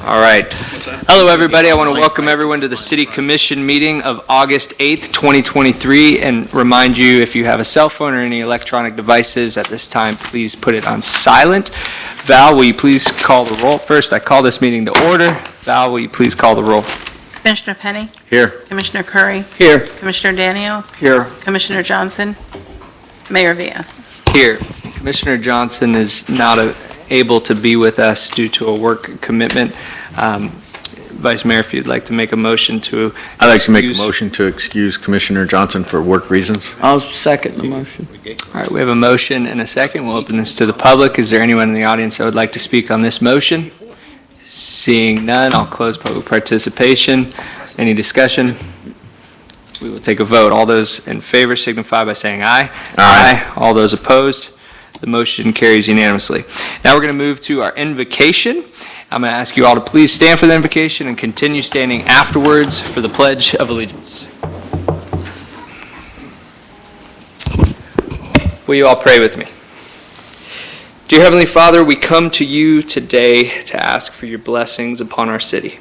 All right. Hello, everybody. I want to welcome everyone to the City Commission meeting of August 8th, 2023, and remind you, if you have a cell phone or any electronic devices at this time, please put it on silent. Val, will you please call the roll? First, I call this meeting to order. Val, will you please call the roll? Commissioner Penny? Here. Commissioner Curry? Here. Commissioner Daniel? Here. Commissioner Johnson? Mayor Villa? Here. Commissioner Johnson is not able to be with us due to a work commitment. Vice Mayor, if you'd like to make a motion to I'd like to make a motion to excuse Commissioner Johnson for work reasons. I'll second the motion. All right, we have a motion and a second. We'll open this to the public. Is there anyone in the audience that would like to speak on this motion? Seeing none, I'll close public participation. Any discussion? We will take a vote. All those in favor signify by saying aye. Aye. All those opposed? The motion carries unanimously. Now we're going to move to our invocation. I'm going to ask you all to please stand for the invocation and continue standing afterwards for the Pledge of Allegiance. Will you all pray with me? Dear Heavenly Father, we come to you today to ask for your blessings upon our city.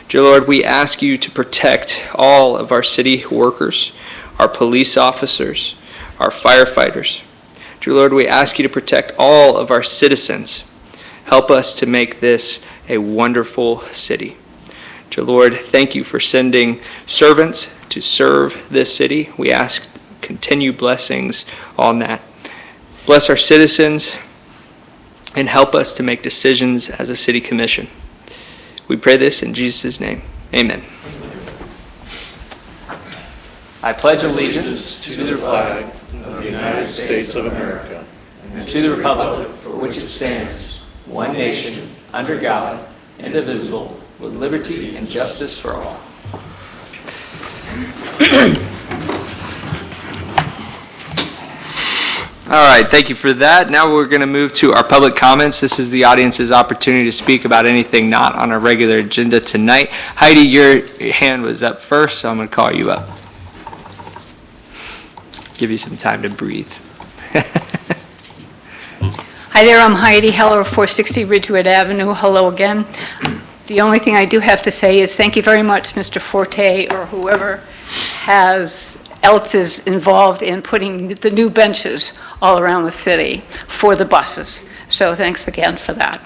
Dear Lord, we ask you to protect all of our city workers, our police officers, our firefighters. Dear Lord, we ask you to protect all of our citizens. Help us to make this a wonderful city. Dear Lord, thank you for sending servants to serve this city. We ask continued blessings on that. Bless our citizens and help us to make decisions as a city commission. We pray this in Jesus' name. Amen. I pledge allegiance to the flag of the United States of America and to the republic for which it stands, one nation, under God, indivisible, with liberty and justice for all. All right, thank you for that. Now we're going to move to our public comments. This is the audience's opportunity to speak about anything not on our regular agenda tonight. Heidi, your hand was up first, so I'm going to call you up. Give you some time to breathe. Hi there, I'm Heidi Heller, 460 Ridgewood Avenue. Hello again. The only thing I do have to say is thank you very much, Mr. Forte, or whoever else is involved in putting the new benches all around the city for the buses. So thanks again for that.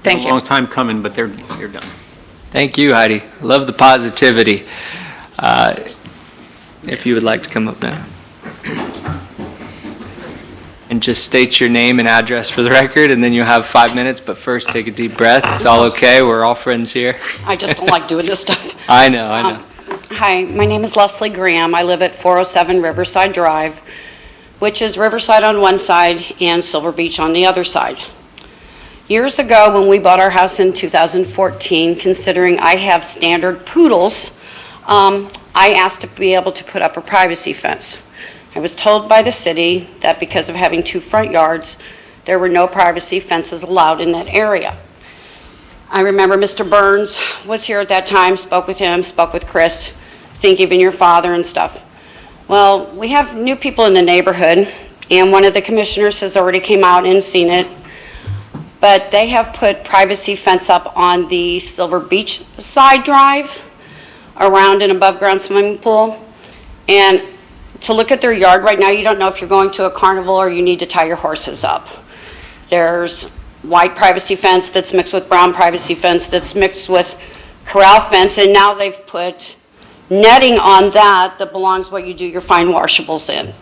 Thank you. A long time coming, but they're done. Thank you, Heidi. Love the positivity. If you would like to come up now. And just state your name and address for the record, and then you'll have 5 minutes, but first take a deep breath. It's all okay. We're all friends here. I just don't like doing this stuff. I know. Hi, my name is Leslie Graham. I live at 407 Riverside Drive, which is Riverside on one side and Silver Beach on the other side. Years ago, when we bought our house in 2014, considering I have standard poodles, I asked to be able to put up a privacy fence. I was told by the city that because of having 2 front yards, there were no privacy fences allowed in that area. I remember Mr. Burns was here at that time, spoke with him, spoke with Chris, think even your father and stuff. Well, we have new people in the neighborhood, and one of the commissioners has already came out and seen it, but they have put privacy fence up on the Silver Beach side drive around an above ground swimming pool. And to look at their yard right now, you don't know if you're going to a carnival or you need to tie your horses up. There's white privacy fence that's mixed with brown privacy fence that's mixed with corral fence, and now they've put netting on that belongs what you do your fine washables in.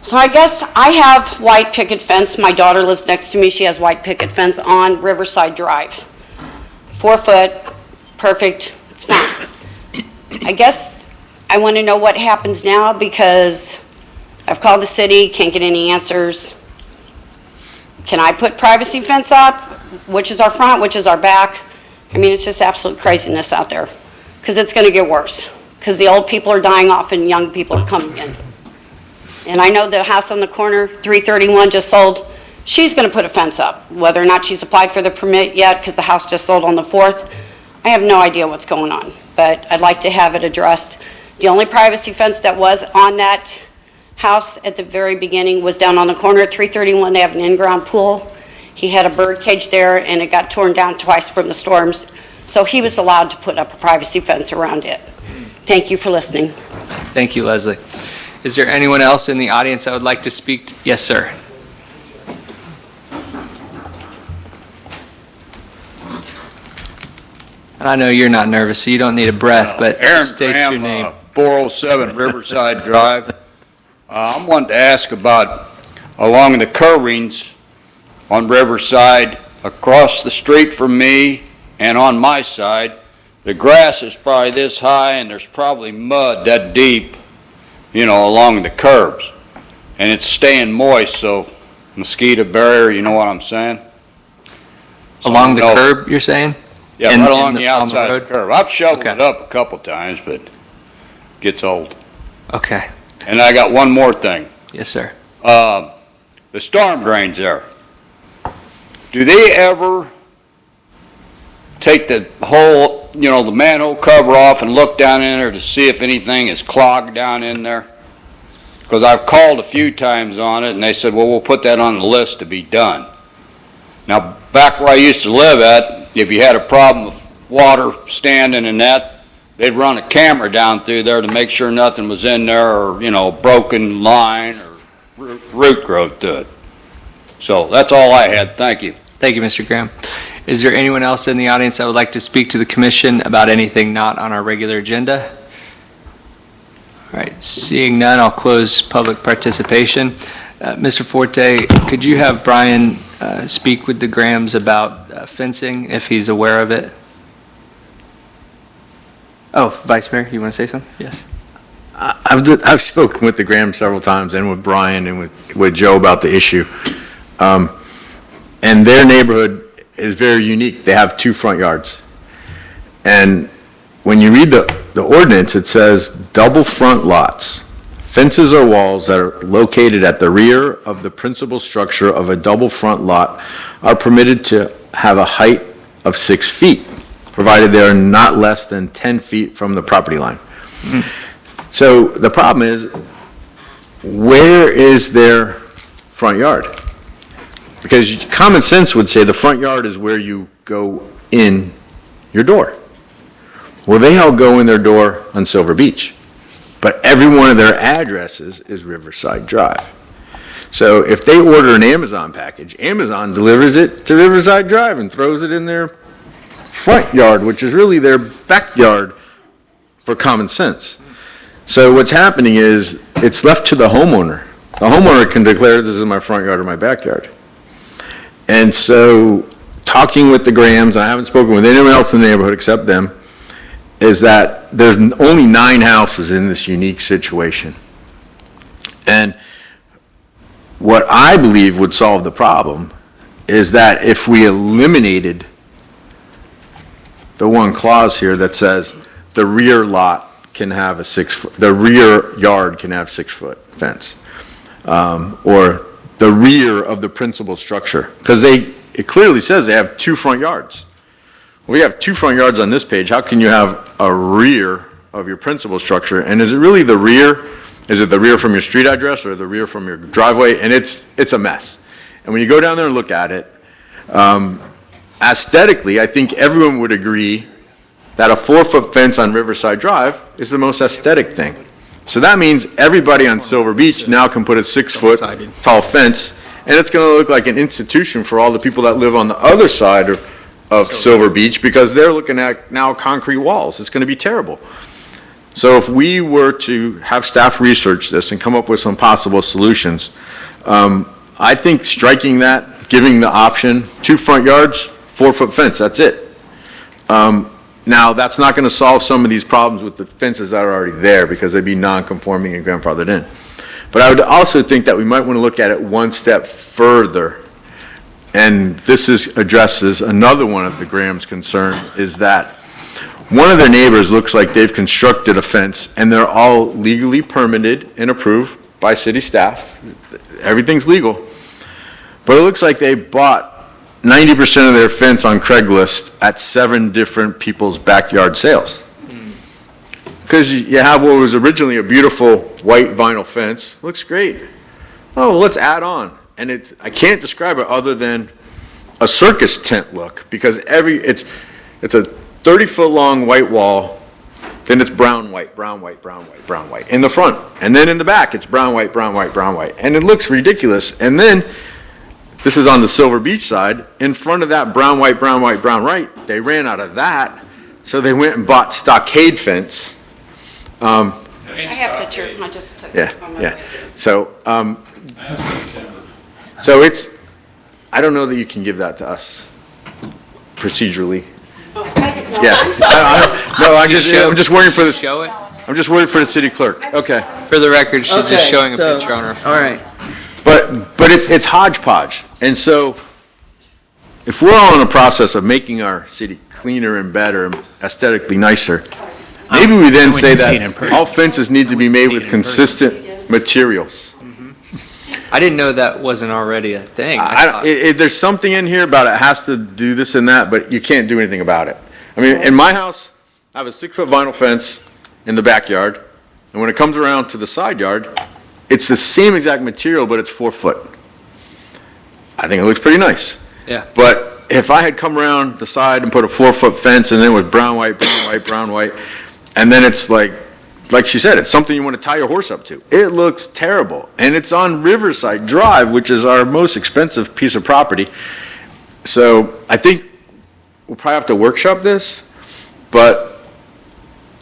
So I guess I have white picket fence. My daughter lives next to me. She has white picket fence on Riverside Drive. 4 foot, perfect, it's fine. I guess I want to know what happens now because I've called the city, can't get any answers. Can I put privacy fence up? Which is our front, which is our back? I mean, it's just absolute craziness out there because it's going to get worse because the old people are dying off and young people are coming in. And I know the house on the corner, 331, just sold. She's going to put a fence up. Whether or not she's applied for the permit yet because the house just sold on the 4th, I have no idea what's going on, but I'd like to have it addressed. The only privacy fence that was on that house at the very beginning was down on the corner at 331. They have an in-ground pool, He had a bird cage there, and it got torn down twice from the storms, so he was allowed to put up a privacy fence around it. Thank you for listening. Thank you, Leslie. Is there anyone else in the audience that would like to speak? Yes, sir. And I know you're not nervous, so you don't need a breath, but Aaron state Graham, your name. 407 Riverside Drive. I wanted to ask about along the Currings on Riverside, across the street from me and on my side, the grass is probably this high and there's probably mud that deep, along the curbs. And it's staying moist, so mosquito barrier, you know what I'm saying? Along the no. curb, you're saying? Yeah, In- right in along the on outside of road? the curb. I've shoveled Okay. it up a couple times, but it gets old. Okay. And I got one more thing. Yes, sir. The storm drains there. Do they ever take the whole, the manhole cover off and look down in there to see if anything is clogged down in there? Because I've called a few times on it, and they said, well, we'll put that on the list to be done. Now, back where I used to live at, if you had a problem with water standing in that, they'd run a camera down through there to make sure nothing was in there, or, broken line or root growth to it. So that's all I had. Thank you. Thank you, Mr. Graham. Is there anyone else in the audience that would like to speak to the commission about anything not on our regular agenda? All right, seeing none, I'll close public participation. Mr. Forte, could you have Brian speak with the Grahams about fencing, if he's aware of it? Oh, Vice Mayor, you want to say something? Yes. I've spoken with the Grahams several times and with Brian and with Joe about the issue. And their neighborhood is very unique. They have 2 front yards. And when you read the ordinance, it says double front lots. Fences or walls that are located at the rear of the principal structure of a double front lot are permitted to have a height of 6 feet, provided they are not less than 10 feet from the property line. So the problem is, where is their front yard? Because common sense would say the front yard is where you go in your door. Well, they all go in their door on Silver Beach, but every one of their addresses is Riverside Drive. So if they order an Amazon package, Amazon delivers it to Riverside Drive and throws it in their front yard, which is really their backyard for common sense. So what's happening is it's left to the homeowner. The homeowner can declare this is my front yard or my backyard. And so talking with the Grahams, and I haven't spoken with anyone else in the neighborhood except them, is that there's only 9 houses in this unique situation. And what I believe would solve the problem is that if we eliminated the one clause here that says the rear lot can have a 6-foot, the rear yard can have 6-foot fence, or the rear of the principal structure, because it clearly says they have 2 front yards. We have 2 front yards on this page. How can you have a rear of your principal structure? And is it really the rear? Is it the rear from your street address or the rear from your driveway? And it's a mess. And when you go down there and look at it, aesthetically, I think everyone would agree that a 4-foot fence on Riverside Drive is the most aesthetic thing. So that means everybody on Silver Beach now can put a 6-foot tall fence, and it's going to look like an institution for all the people that live on the other side of Silver Beach, because they're looking at now concrete walls. It's going to be terrible. So if we were to have staff research this and come up with some possible solutions, I think striking that, giving the option, 2 front yards, 4-foot fence, that's it. Now, that's not going to solve some of these problems with the fences that are already there, because they'd be non-conforming and grandfathered in. But I would also think that we might want to look at it one step further. And this addresses another one of the Graham's concern, is that one of their neighbors looks like they've constructed a fence, and they're all legally permitted and approved by city staff. Everything's legal. But it looks like they bought 90% of their fence on Craigslist at 7 different people's backyard sales. Because you have what was originally a beautiful white vinyl fence, looks great. Oh, well, let's add on. And I can't describe it other than a circus tent look, because it's a 30-foot long white wall, then it's brown, white, brown, white, brown, white, brown, white in the front. And then in the back, it's brown, white, brown, white, brown, white. And it looks ridiculous. And then, this is on the Silver Beach side, in front of that brown, white, brown, white, brown, white, they ran out of that, so they went and bought stockade fence. I have pictures, I just took. Yeah, it on my yeah. way. So, so it's, I don't know that you can give that to us procedurally. Oh, I didn't know. Yeah. I'm sorry. No, I'm just waiting for this, Show it. I'm just waiting for the city clerk. Okay. For the record, she's just Okay, showing a so- picture on her phone. All right. But it's hodgepodge. And so if we're all in the process of making our city cleaner and better and aesthetically nicer, maybe we then say that all fences need to be made with consistent materials. I didn't know that wasn't already a thing. There's something in here about it has to do this and that, but you can't do anything about it. I mean, in my house, I have a 6-foot vinyl fence in the backyard, and when it comes around to the side yard, it's the same exact material, but it's 4 foot. I think it looks pretty nice. Yeah. But if I had come around the side and put a 4-foot fence and then with brown, white, brown, white, brown, white, and then it's like she said, it's something you want to tie your horse up to. It looks terrible. And it's on Riverside Drive, which is our most expensive piece of property. So I think we'll probably have to workshop this, but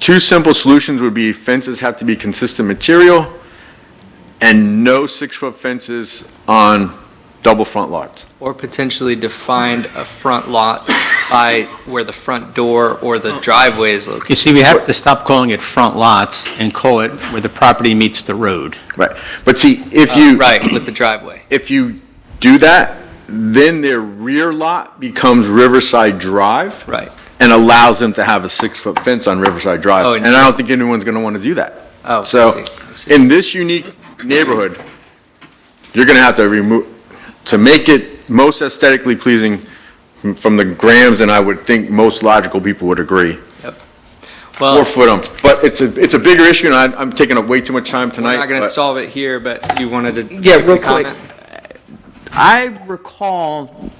2 simple solutions would be fences have to be consistent material and no 6-foot fences on double front lots. Or potentially defined a front lot by where the front door or the driveway is located. You see, we have to stop calling it front lots and call it where the property meets the road. Right. But see, if you. Right, with the driveway. If you do that, then their rear lot becomes Riverside Drive. Right. And allows them to have a 6-foot fence on Riverside Drive. Oh, And I don't think anyone's going to want to do that. Oh, I So, see. in this unique neighborhood, you're going to have to remove, to make it most aesthetically pleasing from the Grahams, and I would think most logical people would agree. Yep. 4 Well, foot 'em. But it's a bigger issue, and I'm taking up way too much time tonight. we're not going to but- solve it here, but you wanted to Yeah, quickly real quick. comment? I recall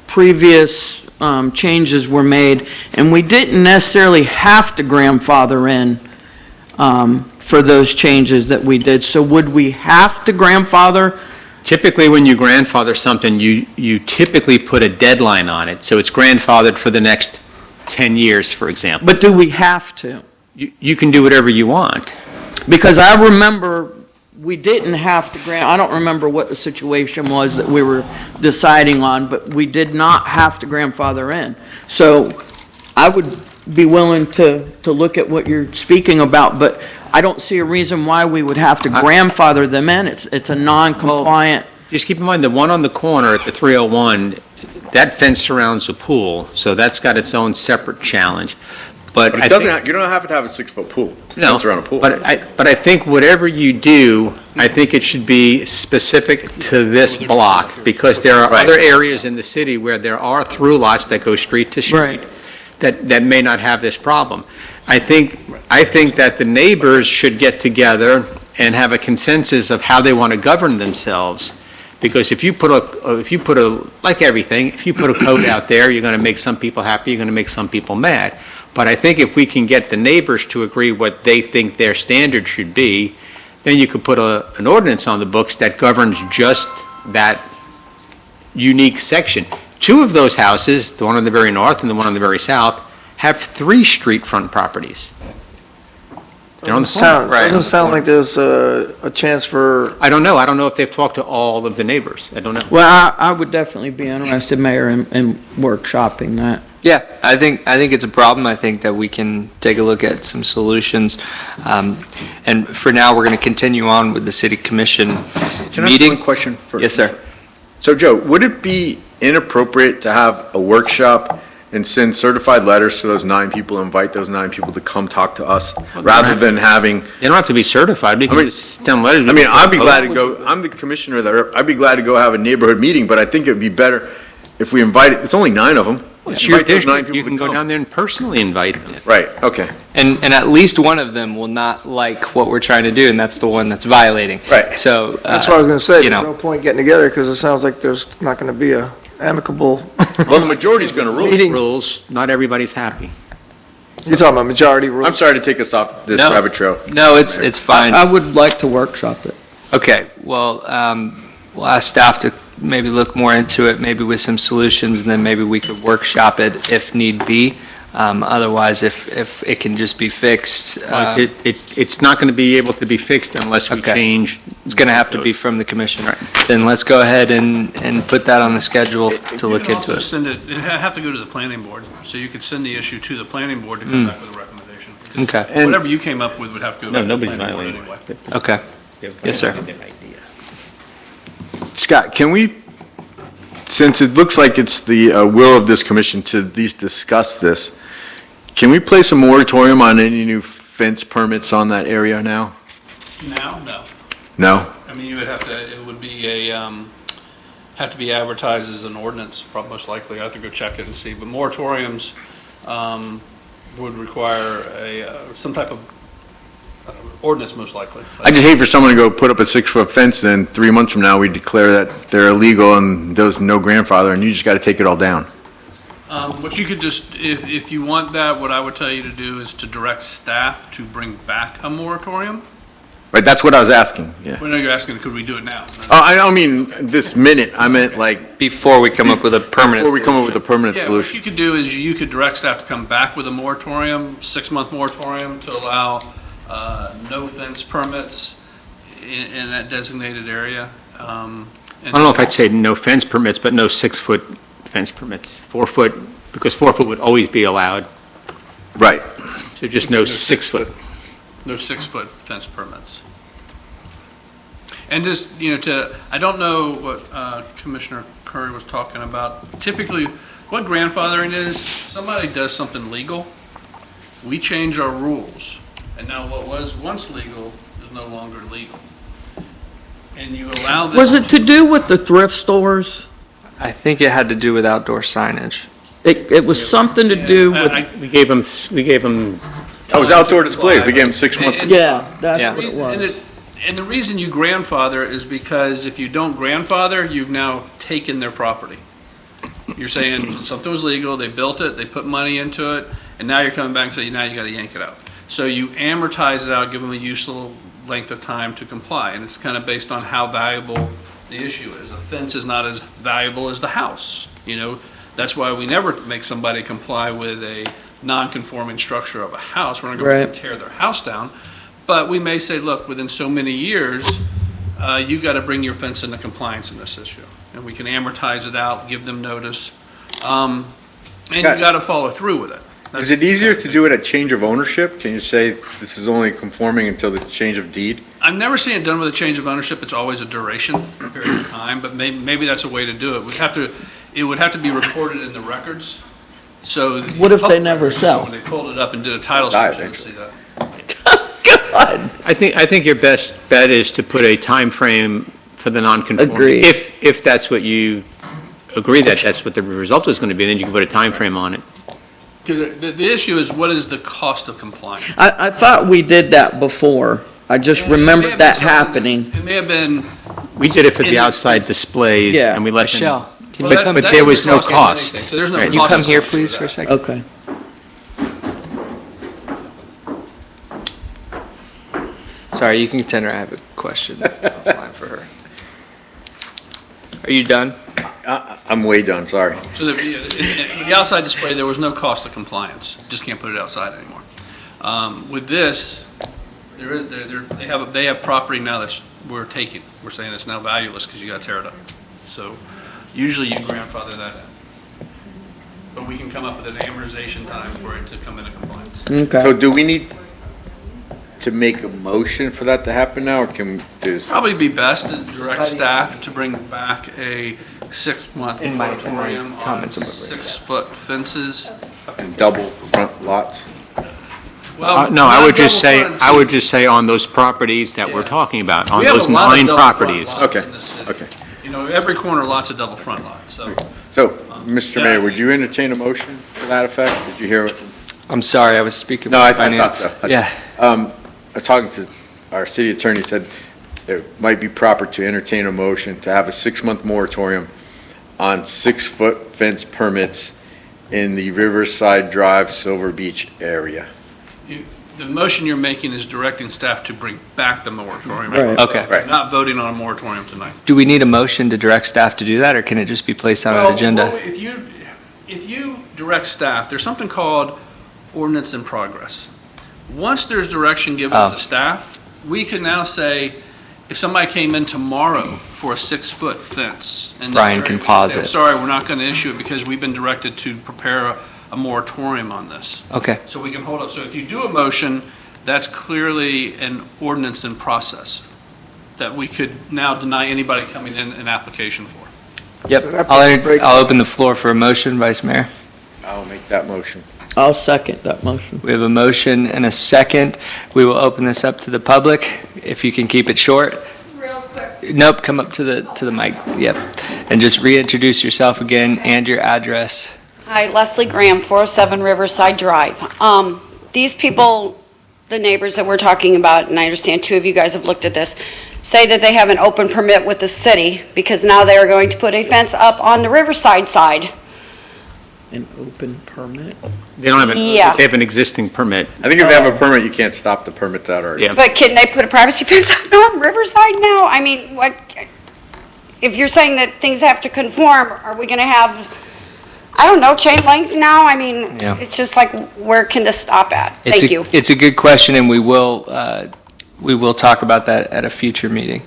previous changes were made, and we didn't necessarily have to grandfather in for those changes that we did. So would we have to grandfather? Typically, when you grandfather something, you typically put a deadline on it, so it's grandfathered for the next 10 years, for example. But do we have to? You can do whatever you want. Because I remember we didn't have to I don't remember what the situation was that we were deciding on, but we did not have to grandfather in. So I would be willing to look at what you're speaking about, but I don't see a reason why we would have to grandfather them in. It's a non-compliant. Just keep in mind, the one on the corner at the 301, that fence surrounds a pool, so that's got its own separate challenge. But But I it doesn't, think- you don't have to have a 6-foot pool. No, Fence around a pool. but I think whatever you do, I think it should be specific to this block, because there are Right. other areas in the city where there are through lots that go street to street Right. that may not have this problem. I think that the neighbors should get together and have a consensus of how they want to govern themselves, because if you put a, like everything, if you put a code out there, you're going to make some people happy, you're going to make some people mad. But I think if we can get the neighbors to agree what they think their standard should be, then you could put an ordinance on the books that governs just that unique section. 2 of those houses, the one on the very north and the one on the very south, have 3 street front properties. They're on the corner. Doesn't sound like there's a chance for, I don't know. I don't know if they've talked to all of the neighbors. I don't know. Well, I would definitely be interested, Mayor, in workshopping that. Yeah, I think it's a problem. I think that we can take a look at some solutions. And for now, we're going to continue on with the city commission Can I ask meeting. one question first? Yes, sir. So Joe, would it be inappropriate to have a workshop and send certified letters to those 9 people, invite those 9 people to come talk to us, rather than having, They don't have to be certified. We can mean- just send letters. I mean, I'd be glad to go, I'm the commissioner there, I'd be glad to go have a neighborhood meeting, but I think it'd be better if we invited, it's only 9 of them. It's your Invite those 9 district. people You to can go come. down there and personally invite them. Right, okay. And at least one of them will not like what we're trying to do, and that's the one that's violating. Right. So. that's what I was going to say. You There's know, no point getting together because it sounds like there's not going to be a amicable, Well, the majority's going to rule. Meeting. Rules, not everybody's happy. you're talking about majority rule? I'm sorry to take us off this No. rabbit trail. No, it's fine. I would like to workshop it. Okay, well, we'll ask staff to maybe look more into it, maybe with some solutions, and then maybe we could workshop it if need be. Otherwise, if it can just be fixed, It's not going to be able to be fixed unless we Okay. change. it's going to have to be from the commission. Then let's go ahead and put that on the schedule to look You can into also it. send it, it have to go to the planning board, so you could send the issue to the planning board to come back with a recommendation. Okay, Whatever you came up with would have to go back to the planning board anyway. okay. Yes, sir. Scott, can we, since it looks like it's the will of this commission to at least discuss this, can we place a moratorium on any new fence permits on that area now? Now, no. No? I mean, you would have to, it would be have to be advertised as an ordinance, most likely. I have to go check it and see. But moratoriums would require some type of ordinance, most likely. I just hate for someone to go put up a 6-foot fence, then 3 months from now, we declare that they're illegal and there's no grandfather, and you just got to take it all down. What you could just, if you want that, what I would tell you to do is to direct staff to bring back a moratorium. Right, that's what I was asking, yeah. Well, no, you're asking, could we do it now? I don't mean this minute, I meant like, Before we come up with a permanent before we come up with a solution. permanent Yeah, what solution. you could do is you could direct staff to come back with a moratorium, 6-month moratorium to allow no fence permits in that designated area. I don't know if I'd say no fence permits, but no 6-foot fence permits. 4-foot, because 4-foot would always be allowed, Right. so just no 6-foot. There's 6-foot fence permits. And just, I don't know what Commissioner Curry was talking about. Typically, what grandfathering is, somebody does something legal, we change our rules. And now what was once legal is no longer legal. And you allow them. Was it to do with the thrift stores? I think it had to do with outdoor signage. It was something to do with, We gave them, That was outdoor displays, we gave them 6 months. yeah, Yeah. that's what it was. And the reason you grandfather is because if you don't grandfather, you've now taken their property. You're saying something was legal, they built it, they put money into it, and now you're coming back and saying, now you gotta yank it out. So you amortize it out, give them a useful length of time to comply, and it's kind of based on how valuable the issue is. A fence is not as valuable as the house, That's why we never make somebody comply with a non-conforming structure of a house. We're not going Right. to tear their house down. But we may say, look, within so many years, you got to bring your fence into compliance in this issue. And we can amortize it out, give them notice. And you Scott. got to follow through with it. Is it easier to do it at change of ownership? Can you say this is only conforming until the change of deed? I've never seen it done with a change of ownership. It's always a duration, a period of time, but maybe that's a way to do it. It would have to be recorded in the records, so. the What if they public never records, sell? When they pulled it up and did a title Die search, you'd see that. I think your best bet is to put a time frame for the non-conforming. Agreed. If that's what you agree that that's what the result is going to be, then you can put a time frame on it. Because the issue is, what is the cost of compliance? I thought we did that before. I just It may have remembered been that something happening. It may have been. We did it for In the the- outside displays, Yeah. and we let them. Michelle, can Well, you that- come, that there was doesn't no cost cost. anything, so there's no Right. can you cost come here, associated please, with for a that. second? Okay. Sorry, you can continue. I have a question offline for her. Are you done? I'm way done, sorry. So the outside display, there was no cost of compliance. Just can't put it outside anymore. With this, they have property now that we're taking. We're saying it's now valueless because you got to tear it up. So usually you grandfather that in. But we can come up with an amortization time for it to come into compliance. Okay. So do we need to make a motion for that to happen now, or can we just? Probably be best to direct staff to bring back a 6-month In my moratorium on comments, I'm over it. 6-foot fences. And double front lots? Well, No, I not would just double say, front, I see, would just say on those properties that we're Yeah. talking about, on we have a those lot of 9 double front properties. lots Okay, in the city. okay. Every corner lot's a double front lot, so. So, Mr. yeah, Mayor, I would think- you entertain a motion to that effect? Did you hear it? I'm sorry, I was speaking No, with I finance. thought so. Yeah. I was talking to our city attorney, said it might be proper to entertain a motion to have a 6-month moratorium on 6-foot fence permits in the Riverside Drive, Silver Beach area. The motion you're making is directing staff to bring back the moratorium. Right. Okay. We're not voting on a moratorium tonight. Do we need a motion to direct staff to do that, or can it just be placed on an agenda? Well, if you direct staff, there's something called ordinance in progress. Once there's direction given Oh. to staff, we can now say, if somebody came in tomorrow for a 6-foot fence. in this Brian area, can we say, pause "I'm it." Sorry, we're not going to issue it because we've been directed to prepare a moratorium on this. Okay. So we can hold up. So if you do a motion, that's clearly an ordinance in process that we could now deny anybody coming in an application for. Yep. So that breaks- I'll open the floor for a motion, Vice Mayor. I'll make that motion. I'll second that motion. We have a motion and a second. We will open this up to the public, if you can keep it short. Real quick. Nope, come up to the mic, yep. And just reintroduce yourself again and your address. Hi, Leslie Graham, 407 Riverside Drive. These people, the neighbors that we're talking about, and I understand two of you guys have looked at this, say that they have an open permit with the city because now they are going to put a fence up on the Riverside side. An open permit? They don't have Yeah. they have an existing permit. I think if they have a permit, you can't stop the permit that already. Yeah. But can they put a privacy fence up on Riverside now? I mean, what, if you're saying that things have to conform, are we gonna have, I don't know, chain length now? I mean, Yeah. it's just like, where can this stop at? Thank you. It's a good question, and we will talk about that at a future meeting.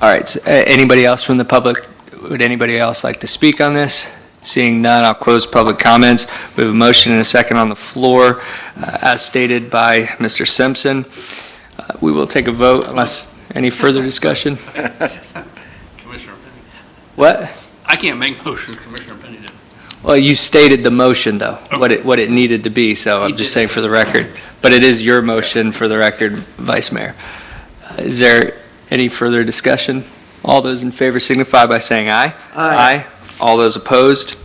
All right, so, anybody else from the public? Would anybody else like to speak on this? Seeing none, I'll close public comments. We have a motion and a second on the floor, as stated by Mr. Simpson. We will take a vote unless any further discussion. Commissioner Penny. What? I can't make motions, Commissioner Penny did. Well, you stated the motion, though, what it needed to be, so I'm He just did. saying for the record. But it is your motion for the record, Vice Mayor. Is there any further discussion? All those in favor signify by saying aye. Aye. All those opposed?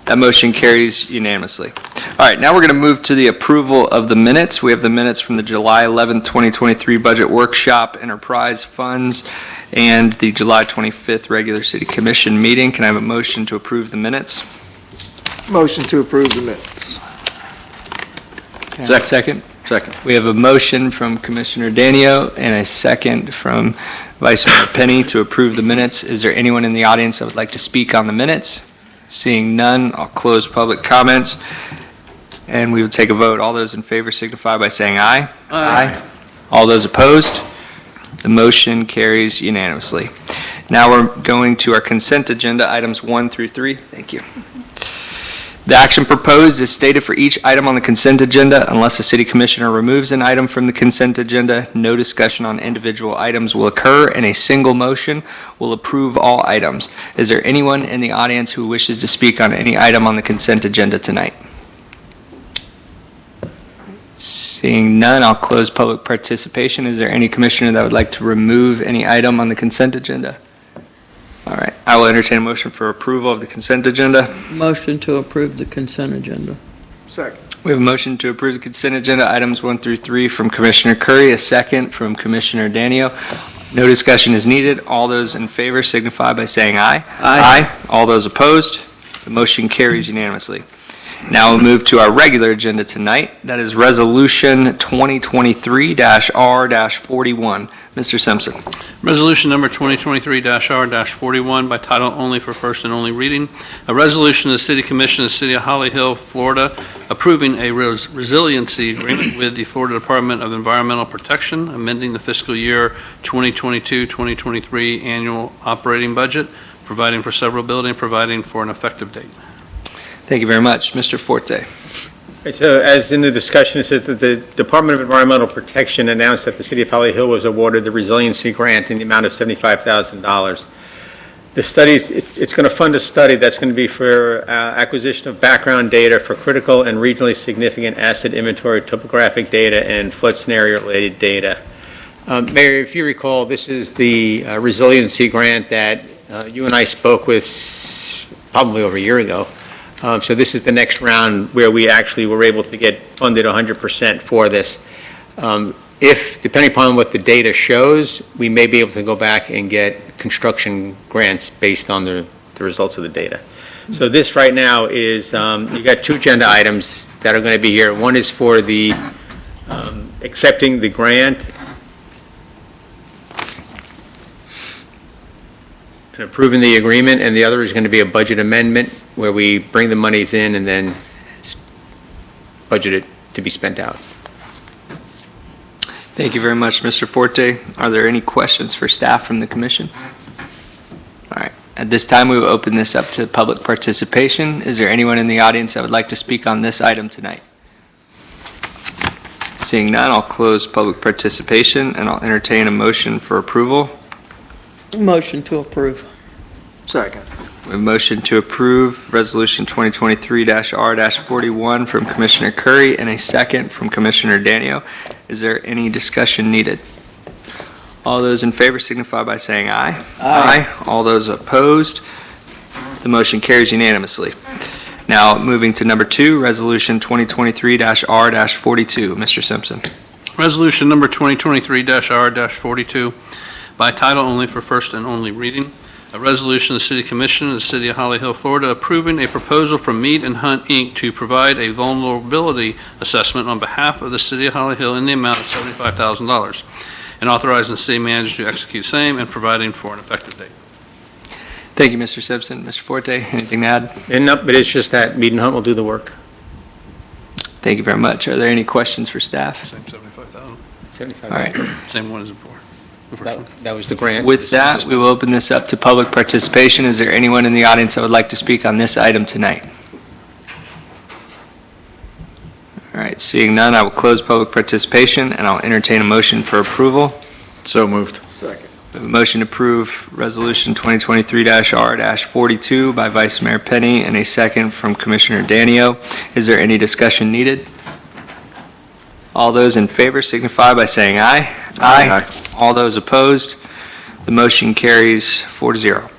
That motion carries unanimously. All right, now we're going to move to the approval of the minutes. We have the minutes from the July 11th, 2023 Budget Workshop, Enterprise Funds, and the July 25th Regular City Commission meeting. Can I have a motion to approve the minutes? Motion to approve the minutes. Can I have a second? Second. We have a motion from Commissioner Danio and a second from Vice Mayor Penny to approve the minutes. Is there anyone in the audience that would like to speak on the minutes? Seeing none, I'll close public comments, and we will take a vote. All those in favor signify by saying aye. Aye. All those opposed? The motion carries unanimously. Now we're going to our consent agenda, items 1 through 3. Thank you. The action proposed is stated for each item on the consent agenda. Unless the city commissioner removes an item from the consent agenda, no discussion on individual items will occur, and a single motion will approve all items. Is there anyone in the audience who wishes to speak on any item on the consent agenda tonight? Seeing none, I'll close public participation. Is there any commissioner that would like to remove any item on the consent agenda? All right, I will entertain a motion for approval of the consent agenda. Motion to approve the consent agenda. Second. We have a motion to approve the consent agenda, items 1 through 3 from Commissioner Curry, a second from Commissioner Danio. No discussion is needed. All those in favor signify by saying aye. Aye. All those opposed? The motion carries unanimously. Now we'll move to our regular agenda tonight. That is Resolution 2023-R-41. Mr. Simpson. Resolution number 2023-R-41 by title only for first and only reading. A resolution of the City Commission of the City of Holly Hill, Florida, approving a resiliency agreement with the Florida Department of Environmental Protection, amending the fiscal year 2022-2023 annual operating budget, providing for severability, and providing for an effective date. Thank you very much. Mr. Forte. Okay, so as in the discussion, it says that the Department of Environmental Protection announced that the City of Holly Hill was awarded the resiliency grant in the amount of $75,000. The studies, it's going to fund a study that's going to be for acquisition of background data for critical and regionally significant asset inventory, topographic data, and flood scenario-related data. Mayor, if you recall, this is the resiliency grant that you and I spoke with probably over a year ago. So this is the next round where we actually were able to get funded 100% for this. If, depending upon what the data shows, we may be able to go back and get construction grants based on the the results of the data. So this right now is, you got two agenda items that are going to be here. One is for the accepting the grant and approving the agreement, and the other is going to be a budget amendment where we bring the monies in and then budget it to be spent out. Thank you very much, Mr. Forte. Are there any questions for staff from the commission? All right. At this time, we will open this up to public participation. Is there anyone in the audience that would like to speak on this item tonight? Seeing none, I'll close public participation and I'll entertain a motion for approval. Motion to approve. Second. We have a motion to approve Resolution 2023-R-41 from Commissioner Curry and a second from Commissioner Danio. Is there any discussion needed? All those in favor signify by saying aye. Aye. All those opposed, the motion carries unanimously. Now, moving to number 2, Resolution 2023-R-42. Mr. Simpson. Resolution number 2023-R-42 by title only for first and only reading. A resolution of the City Commission of the City of Holly Hill, Florida, approving a proposal from Mead and Hunt, Inc. to provide a vulnerability assessment on behalf of the City of Holly Hill in the amount of $75,000, and authorizing the city manager to execute same and providing for an effective date. Thank you, Mr. Simpson. Mr. Forte, anything to add? And no, but it's just that Mead and Hunt will do the work. Thank you very much. Are there any questions for staff? Same 75,000. 75. All right. Same one as before. The first one. That was the grant. With that, we will open this up to public participation. Is there anyone in the audience that would like to speak on this item tonight? All right, seeing none, I will close public participation and I'll entertain a motion for approval. So moved. Second. We have a motion to approve Resolution 2023-R-42 by Vice Mayor Penny and a second from Commissioner Danio. Is there any discussion needed? All those in favor signify by saying aye. Aye. All those opposed, the motion carries 4-0.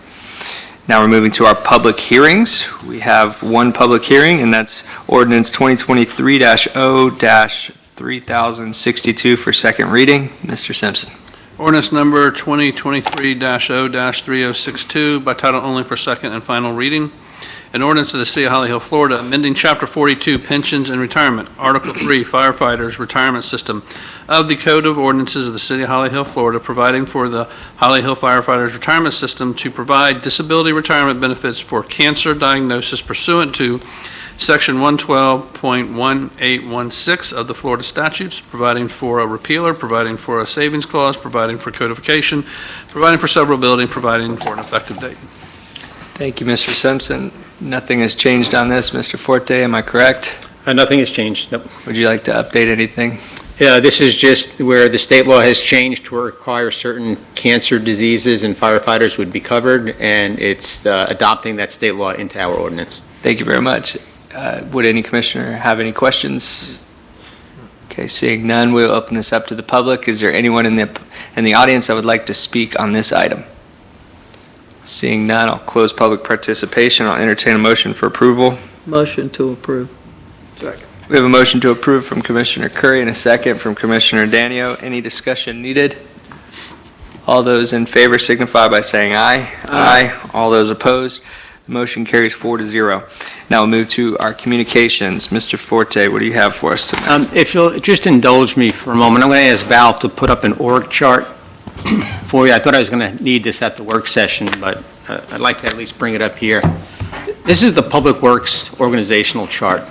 Now we're moving to our public hearings. We have one public hearing, and that's ordinance 2023-0-3062 for second reading. Mr. Simpson. Ordinance number 2023-0-3062 by title only for second and final reading. An ordinance of the City of Holly Hill, Florida, amending Chapter 42 Pensions and Retirement, Article 3 Firefighters Retirement System of the Code of Ordinances of the City of Holly Hill, Florida, providing for the Holly Hill Firefighters Retirement System to provide disability retirement benefits for cancer diagnosis pursuant to Section 112.1816 of the Florida statutes, providing for a repealer, providing for a savings clause, providing for codification, providing for severability, and providing for an effective date. Thank you, Mr. Simpson. Nothing has changed on this. Mr. Forte, am I correct? Nothing has changed, nope. Would you like to update anything? Yeah, this is just where the state law has changed to require certain cancer diseases and firefighters would be covered, and it's adopting that state law into our ordinance. Thank you very much. Would any commissioner have any questions? Okay, seeing none, we'll open this up to the public. Is there anyone in the audience that would like to speak on this item? Seeing none, I'll close public participation. I'll entertain a motion for approval. Motion to approve. Second. We have a motion to approve from Commissioner Curry and a second from Commissioner Danio. Any discussion needed? All those in favor signify by saying aye. Aye. All those opposed, the motion carries 4-0. Now we'll move to our communications. Mr. Forte, what do you have for us tonight? If you'll just indulge me for a moment, I'm going to ask Val to put up an org chart for you. I thought I was going to need this at the work session, but I'd like to at least bring it up here. This is the Public Works organizational chart.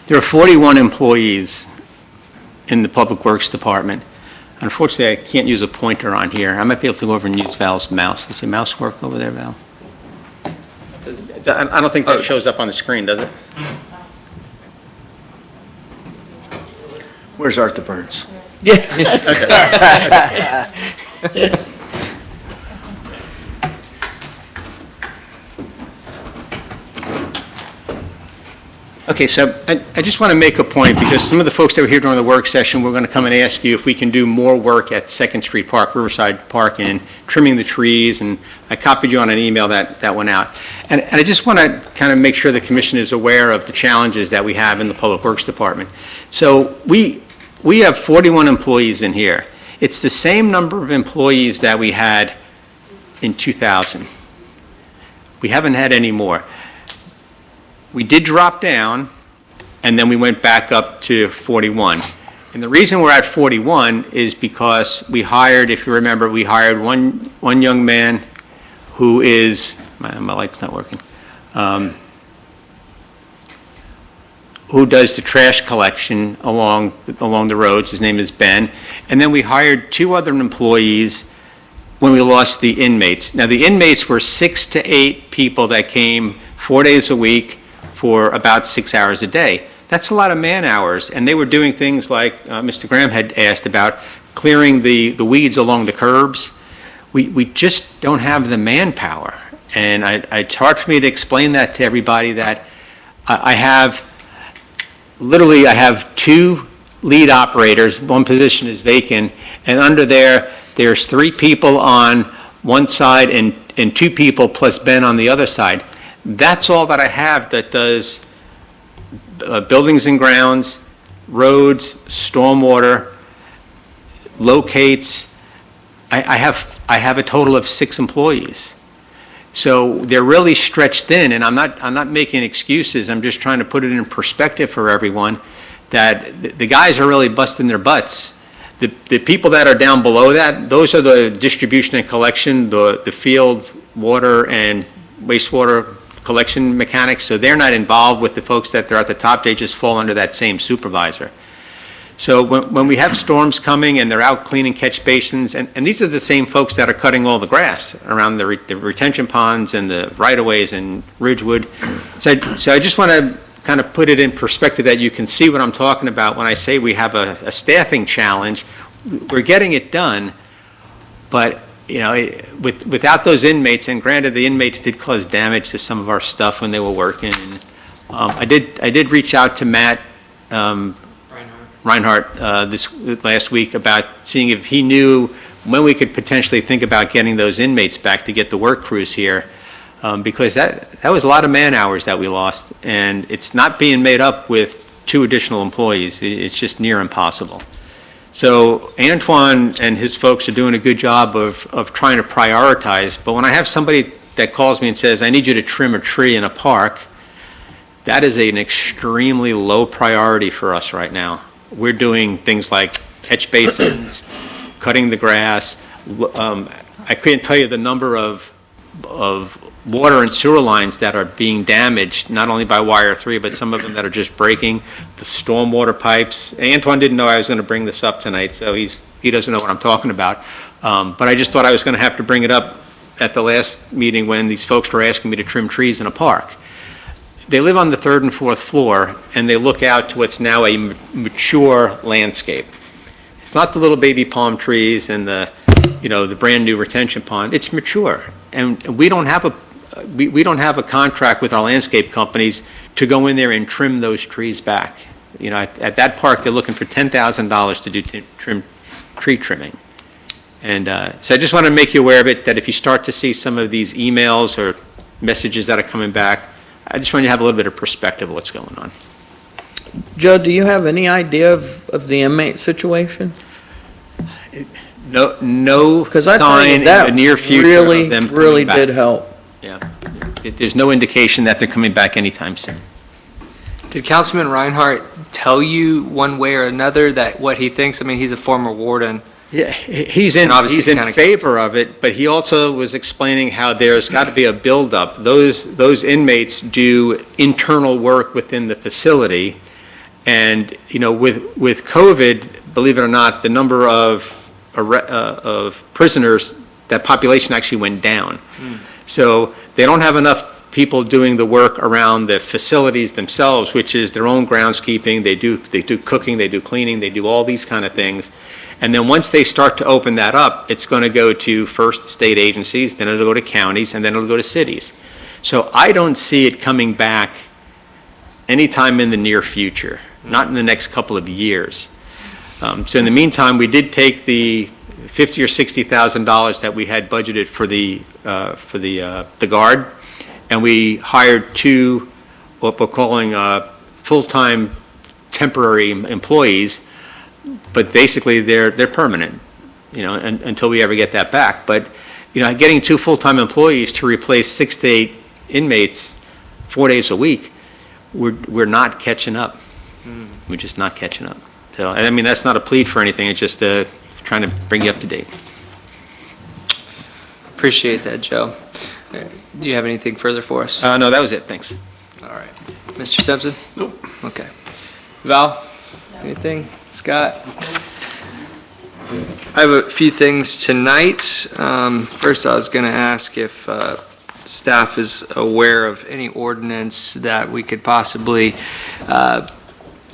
There are 41 employees in the Public Works Department. Unfortunately, I can't use a pointer on here. I might be able to go over and use Val's mouse. Does your mouse work over there, Val? I don't think that shows up on the screen, does it? Where's Arthur Burns? Okay, so I just want to make a point, because some of the folks that were here during the work session, we're going to come and ask you if we can do more work at Second Street Park, Riverside Park, and trimming the trees, and I copied you on an email that went out. And I just want to kind of make sure the commission is aware of the challenges that we have in the Public Works Department. So we have 41 employees in here. It's the same number of employees that we had in 2000. We haven't had any more. We did drop down, and then we went back up to 41. And the reason we're at 41 is because we hired, if you remember, we hired one young man who is, my light's not working, who does the trash collection along the roads. His name is Ben. And then we hired 2 other employees when we lost the inmates. Now, the inmates were 6 to 8 people that came 4 days a week for about 6 hours a day. That's a lot of man hours, and they were doing things like Mr. Graham had asked about clearing the weeds along the curbs. We just don't have the manpower, and it's hard for me to explain that to everybody that I have 2 lead operators, one position is vacant, and under there's 3 people on one side and 2 people plus Ben on the other side. That's all that I have that does buildings and grounds, roads, stormwater, locates. I have a total of 6 employees. So they're really stretched thin, and I'm not making excuses. I'm just trying to put it in perspective for everyone that the guys are really busting their butts. The people that are down below that, those are the distribution and collection, the field water and wastewater collection mechanics, so they're not involved with the folks that they're at the top. They just fall under that same supervisor. So when we have storms coming and they're out cleaning catch basins, and these are the same folks that are cutting all the grass around the retention ponds and the right-of-ways in Ridgewood. So I just want to kind of put it in perspective that you can see what I'm talking about when I say we have a staffing challenge. We're getting it done, but without those inmates, and granted the inmates did cause damage to some of our stuff when they were working. I did reach out to Matt Reinhardt this last week about seeing if he knew when we could potentially think about getting those inmates back to get the work crews here, because that was a lot of man hours that we lost, and it's not being made up with 2 additional employees. It's just near impossible. So Antoine and his folks are doing a good job of trying to prioritize, but when I have somebody that calls me and says, I need you to trim a tree in a park, that is an extremely low priority for us right now. We're doing things like catch basins, cutting the grass. I couldn't tell you the number of water and sewer lines that are being damaged, not only by Wire 3, but some of them that are just breaking, the stormwater pipes. Antoine didn't know I was going to bring this up tonight, so he doesn't know what I'm talking about. But I just thought I was going to have to bring it up at the last meeting when these folks were asking me to trim trees in a park. They live on the 3rd and 4th floor, and they look out to what's now a mature landscape. It's not the little baby palm trees and the brand-new retention pond. It's mature, and we don't have a contract with our landscape companies to go in there and trim those trees back. At that park, they're looking for $10,000 to do tree trimming. And so I just want to make you aware of it, that if you start to see some of these emails or messages that are coming back, I just want you to have a little bit of perspective of what's going on. Joe, do you have any idea of the inmate situation? No Because I sign think in that the near future of them really coming back. did help. Yeah. There's no indication that they're coming back anytime soon. Did Councilman Reinhardt tell you one way or another that what he thinks? I mean, he's a former warden. Yeah, he's in And obviously he's in kinda- favor of it, but he also was explaining how there's got to be a buildup. Those inmates do internal work within the facility, and with COVID, believe it or not, the number of prisoners, that population actually went down. So they don't have enough people doing the work around the facilities themselves, which is their own groundskeeping. They do cooking, they do cleaning, they do all these kind of things. And then once they start to open that up, it's going to go to first state agencies, then it'll go to counties, and then it'll go to cities. So I don't see it coming back anytime in the near future, not in the next couple of years. So in the meantime, we did take the $50,000 or $60,000 that we had budgeted for the guard, and we hired 2 what we're calling full-time temporary employees. But basically, they're permanent, until we ever get that back. But, getting 2 full-time employees to replace 6 to 8 inmates 4 days a week, we're not catching up. We're just not catching up. So, and I mean, that's not a plead for anything, it's just trying to bring you up to date. Appreciate that, Joe. Do you have anything further for us? No, that was it, thanks. All right. Mr. Simpson? Nope. Okay. Val? Anything? Scott? I have a few things tonight. First, I was going to ask if staff is aware of any ordinance that we could possibly,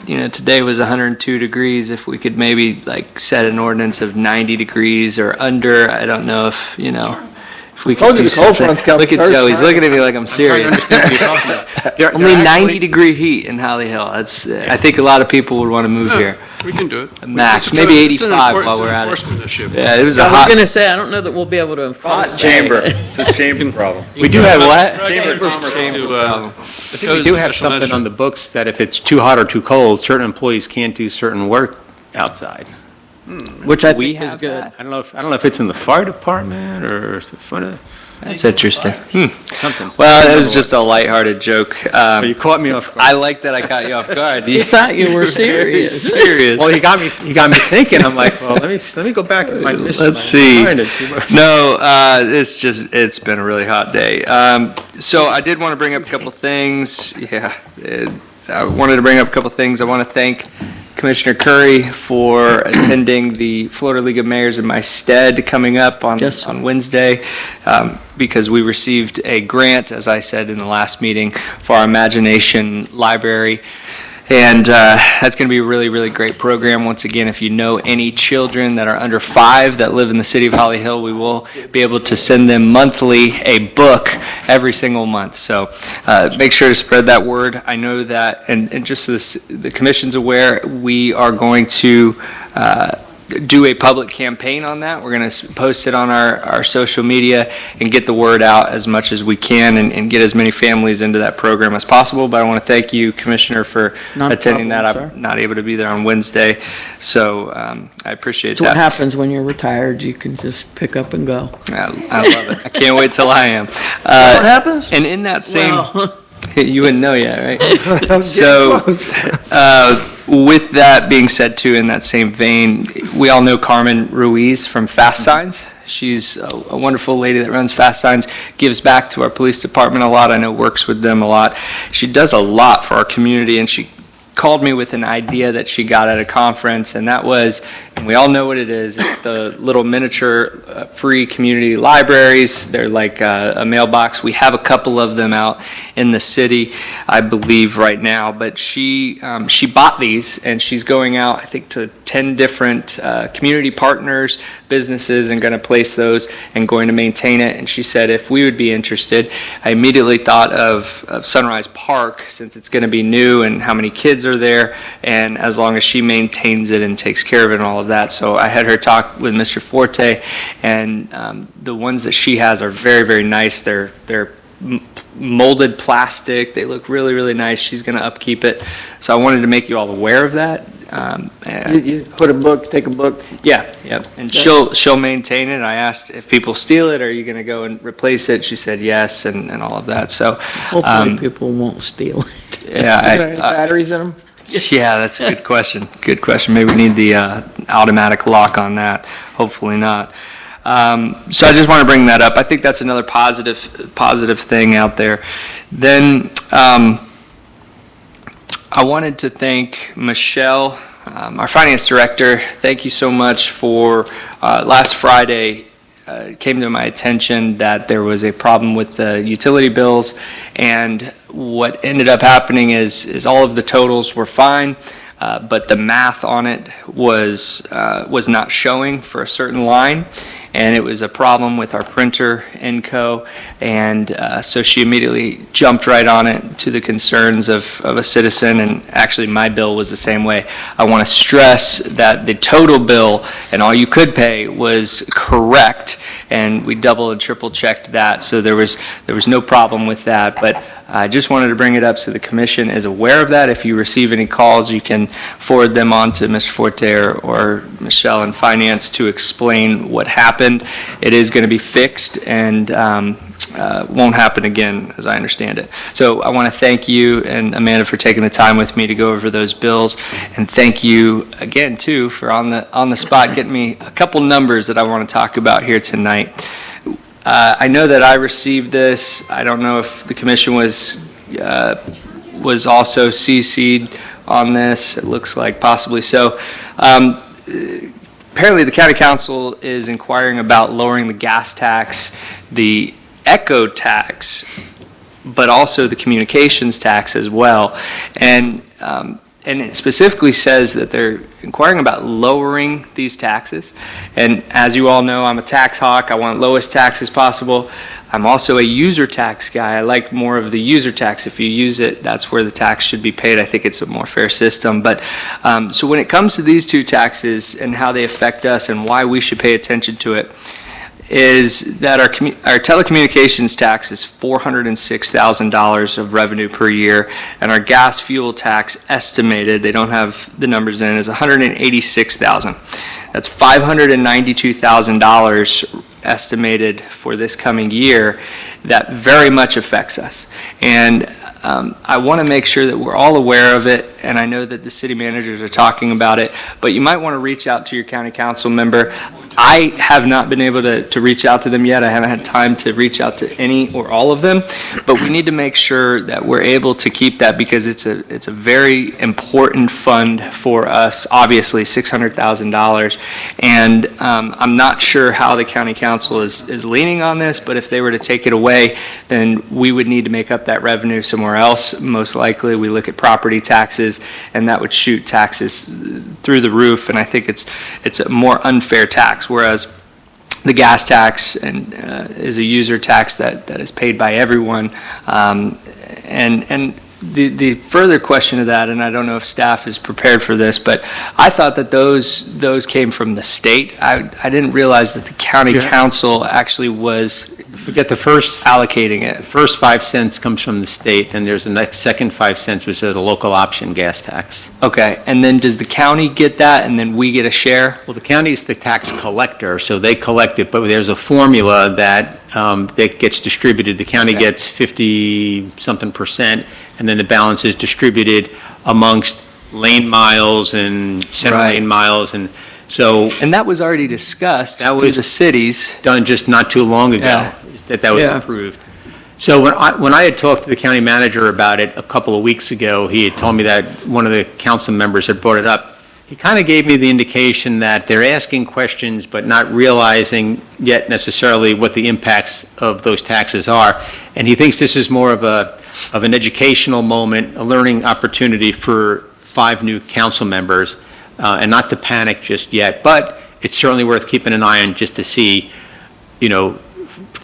today was 102 degrees, if we could maybe like set an ordinance of 90 degrees or under. I don't know if, if we could Told you do the cold something. front's coming Look at Thursday. Joe, he's looking at me like I'm serious. They're Only 90 actually- degree heat in Holly Hill. That's, I think a lot of people would want to move here. We can do it. Max, It's maybe it's an 85 enfor- while we're it's an at it. enforcement issue. Yeah, it was a I was hot. gonna say, I don't know that we'll be able to enforce that. Chamber, it's a chamber problem. We do have what? Chamber of Commerce Chamber to, problem. I think we do have something on the books that if it's too hot or too cold, certain employees can't do certain work outside. Which I We think is have good. that? I don't know if it's in the fire department or the front That's interesting. something. Well, it was just a lighthearted joke. Oh, you caught me off I guard. like that I caught you off guard. You thought you were serious. Serious. Well, he got me thinking. I'm like, well, let me go back to my list. Let's see. And see what. No, it's been a really hot day. So I did want to bring up a couple things. Yeah, I wanted to bring up a couple things. I want to thank Commissioner Curry for attending the Florida League of Mayors in my stead coming up on Yes, sir. on Wednesday, because we received a grant, as I said in the last meeting, for our Imagination Library. And that's going to be a really, really great program. Once again, if you know any children that are under 5 that live in the city of Holly Hill, we will be able to send them monthly a book every single month. So make sure to spread that word. I know that, and just so the commission's aware, we are going to do a public campaign on that. We're going to post it on our social media and get the word out as much as we can and get as many families into that program as possible. But I want to thank you, Commissioner, for Not a attending that. problem, I'm not able to be there on Wednesday, so I appreciate It's what that. happens when you're retired. You can just pick up and go. I love it. I can't wait till I am. What happens? And in that same, Well, you wouldn't know yet, right? I'm getting So, close. with that being said too, in that same vein, we all know Carmen Ruiz from Fast Signs. She's a wonderful lady that runs Fast Signs, gives back to our police department a lot. I know works with them a lot. She does a lot for our community, and she called me with an idea that she got at a conference, and that was, and we all know what it is, it's the little miniature free community libraries. They're like a mailbox. We have a couple of them out in the city, I believe, right now, but she bought these, and she's going out, I think, to 10 different community partners, businesses, and going to place those and going to maintain it. And she said if we would be interested. I immediately thought of Sunrise Park, since it's going to be new and how many kids are there, and as long as she maintains it and takes care of it and all of that. So I had her talk with Mr. Forte, and the ones that she has are very, very nice. They're molded plastic. They look really, really nice. She's going to upkeep it. So I wanted to make you all aware of that. You put a book, take a book. Yeah, yep. And she'll maintain it. I asked if people steal it, are you going to go and replace it? She said yes, and all of that. So, hopefully people won't steal it. yeah, Is there any batteries in them? yeah, that's a good question. Good question. Maybe we need the automatic lock on that. Hopefully not. So I just want to bring that up. I think that's another positive thing out there. Then I wanted to thank Michelle, our finance director. Thank you so much for last Friday. It came to my attention that there was a problem with the utility bills, and what ended up happening is all of the totals were fine, but the math on it was not showing for a certain line, and it was a problem with our printer, Enco, and so she immediately jumped right on it to the concerns of a citizen, and actually my bill was the same way. I want to stress that the total bill and all you could pay was correct, and we double and triple checked that, so there was no problem with that. But I just wanted to bring it up so the commission is aware of that. If you receive any calls, you can forward them on to Mr. Forte or Michelle in finance to explain what happened. It is going to be fixed and won't happen again, as I understand it. So I want to thank you and Amanda for taking the time with me to go over those bills, and thank you again too for on the spot getting me a couple numbers that I want to talk about here tonight. I know that I received this. I don't know if the commission was also CC'd on this. It looks like possibly so. Apparently, the county council is inquiring about lowering the gas tax, the echo tax, but also the communications tax as well. And it specifically says that they're inquiring about lowering these taxes. And as you all know, I'm a tax hawk. I want lowest taxes possible. I'm also a user tax guy. I like more of the user tax. If you use it, that's where the tax should be paid. I think it's a more fair system. But so when it comes to these two taxes and how they affect us and why we should pay attention to it, is that our telecommunications tax is $406,000 of revenue per year, and our gas fuel tax estimated, they don't have the numbers in, is $186,000. That's $592,000 estimated for this coming year. That very much affects us. And I want to make sure that we're all aware of it, and I know that the city managers are talking about it, but you might want to reach out to your county council member. I have not been able to reach out to them yet. I haven't had time to reach out to any or all of them, but we need to make sure that we're able to keep that because it's a very important fund for us, obviously $600,000. And I'm not sure how the county council is leaning on this, but if they were to take it away, then we would need to make up that revenue somewhere else. Most likely, we look at property taxes, and that would shoot taxes through the roof, and I think it's a more unfair tax, whereas the gas tax is a user tax that is paid by everyone. And the further question of that, and I don't know if staff is prepared for this, but I thought that those came from the state. I didn't realize that the county council actually was Forget the first allocating it. The first 5 cents comes from the state, and there's the next second 5 cents, which is a local option gas tax. Okay, and then does the county get that, and then we get a share? Well, the county is the tax collector, so they collect it, but there's a formula that gets distributed. The county Okay. gets 50-something%, and then the balance is distributed amongst lane miles and center Right. lane miles, and so And that was already discussed That through was- the cities. done just not too long ago, Yeah. that was Yeah. approved. So when I had talked to the county manager about it a couple of weeks ago, he had told me that one of the council members had brought it up. He kind of gave me the indication that they're asking questions but not realizing yet necessarily what the impacts of those taxes are. And he thinks this is more of an educational moment, a learning opportunity for 5 new council members, and not to panic just yet, but it's certainly worth keeping an eye on just to see,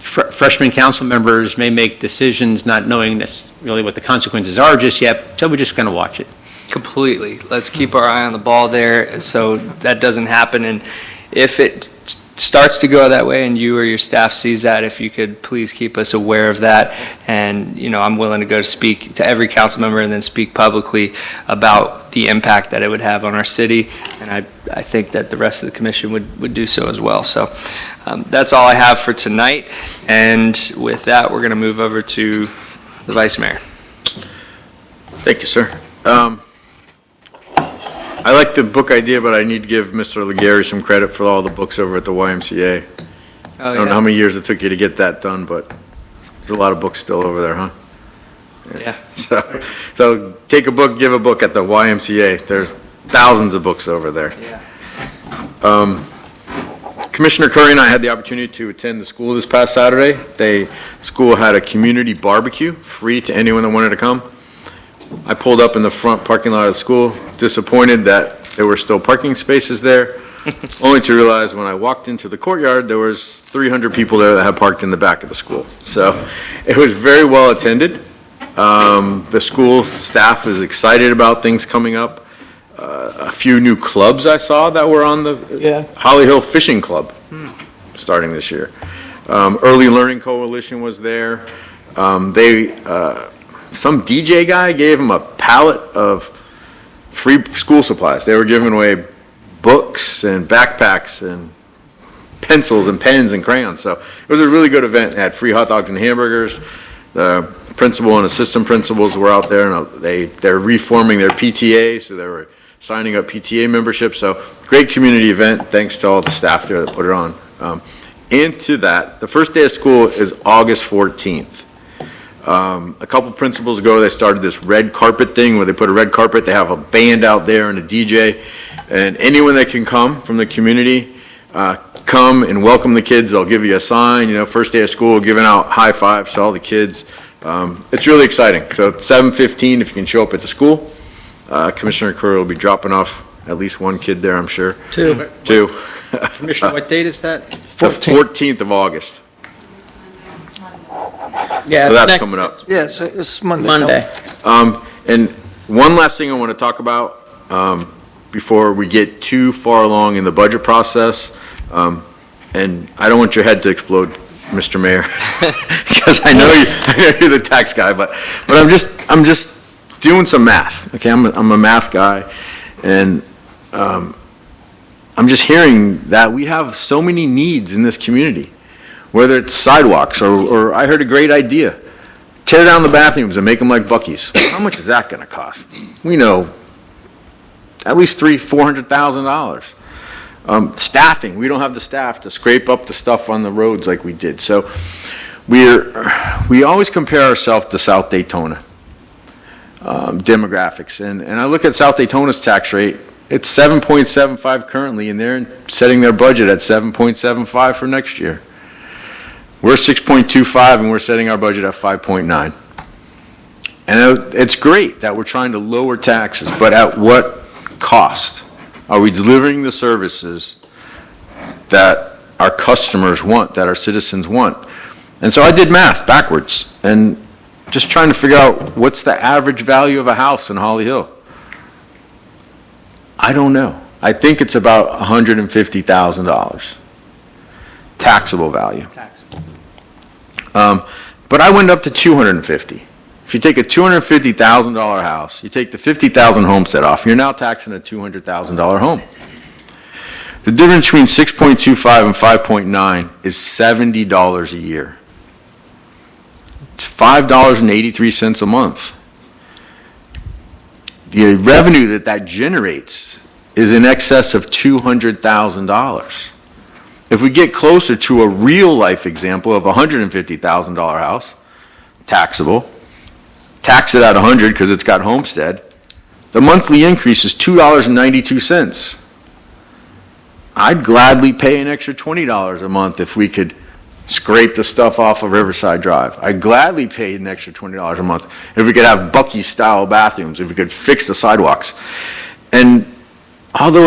freshman council members may make decisions not knowing really what the consequences are just yet, so we're just going to watch it. Completely. Let's keep our eye on the ball there so that doesn't happen. And if it starts to go that way and you or your staff sees that, if you could please keep us aware of that. And, I'm willing to go to speak to every council member and then speak publicly about the impact that it would have on our city. And I think that the rest of the commission would do so as well. So that's all I have for tonight. And with that, we're going to move over to the Vice Mayor. Thank you, sir. I like the book idea, but I need to give Mr. Legary some credit for all the books over at the YMCA. I don't know how many years it took you to get that done, but there's a lot of books still over there, huh? Yeah. So take a book, give a book at the YMCA. There's thousands of books over there. Commissioner Curry and I had the opportunity to attend the school this past Saturday. School had a community barbecue, free to anyone that wanted to come. I pulled up in the front parking lot of the school, disappointed that there were still parking spaces there, only to realize when I walked into the courtyard, there was 300 people there that had parked in the back of the school. So it was very well attended. The school staff is excited about things coming up. A few new clubs I saw that were on the Holly Hill Fishing Club starting this year. Early Learning Coalition was there. some DJ guy gave them a pallet of free school supplies. They were giving away books and backpacks and pencils and pens and crayons. So it was a really good event. It had free hot dogs and hamburgers. The principal and assistant principals were out there, and they're reforming their PTA, so they were signing up PTA membership. So great community event. Thanks to all the staff there that put it on. And to that, the first day of school is August 14th. A couple principals ago, they started this red carpet thing where they put a red carpet, they have a band out there and a DJ, and anyone that can come from the community, come and welcome the kids. They'll give you a sign, first day of school, giving out high fives to all the kids. It's really exciting. So it's 7:15 if you can show up at the school. Commissioner Curry will be dropping off at least one kid there, I'm sure. Two. Two. Commissioner, what date is that? The 14th of August. Yeah. So that's next coming up. Yeah, so it's Monday. Monday. And one last thing I want to talk about before we get too far along in the budget process, and I don't want your head to explode, Mr. Mayor, because I know you're the tax guy, but I'm just doing some math. Okay, I'm a math guy, and I'm just hearing that we have so many needs in this community, whether it's sidewalks or I heard a great idea. Tear down the bathrooms and make them like Buc-ee's. How much is that gonna cost? We know at least $400,000. Staffing, we don't have the staff to scrape up the stuff on the roads like we did. So we always compare ourselves to South Daytona demographics. And I look at South Daytona's tax rate, it's 7.75 currently, and they're setting their budget at 7.75 for next year. We're 6.25 and we're setting our budget at 5.9. And it's great that we're trying to lower taxes, but at what cost? Are we delivering the services that our customers want, that our citizens want? And so I did math backwards and just trying to figure out what's the average value of a house in Holly Hill. I don't know. I think it's about $150,000 taxable value. But I went up to 250. If you take a $250,000 house, you take the $50,000 homestead off, you're now taxing a $200,000 home. The difference between 6.25 and 5.9 is $70 a year. It's $5.83 a month. The revenue that generates is in excess of $200,000. If we get closer to a real-life example of a $150,000 house, taxable, tax it at 100 because it's got homestead, the monthly increase is $2.92. I'd gladly pay an extra $20 a month if we could scrape the stuff off of Riverside Drive. I'd gladly pay an extra $20 a month if we could have Buc-ee's-style bathrooms, if we could fix the sidewalks. And although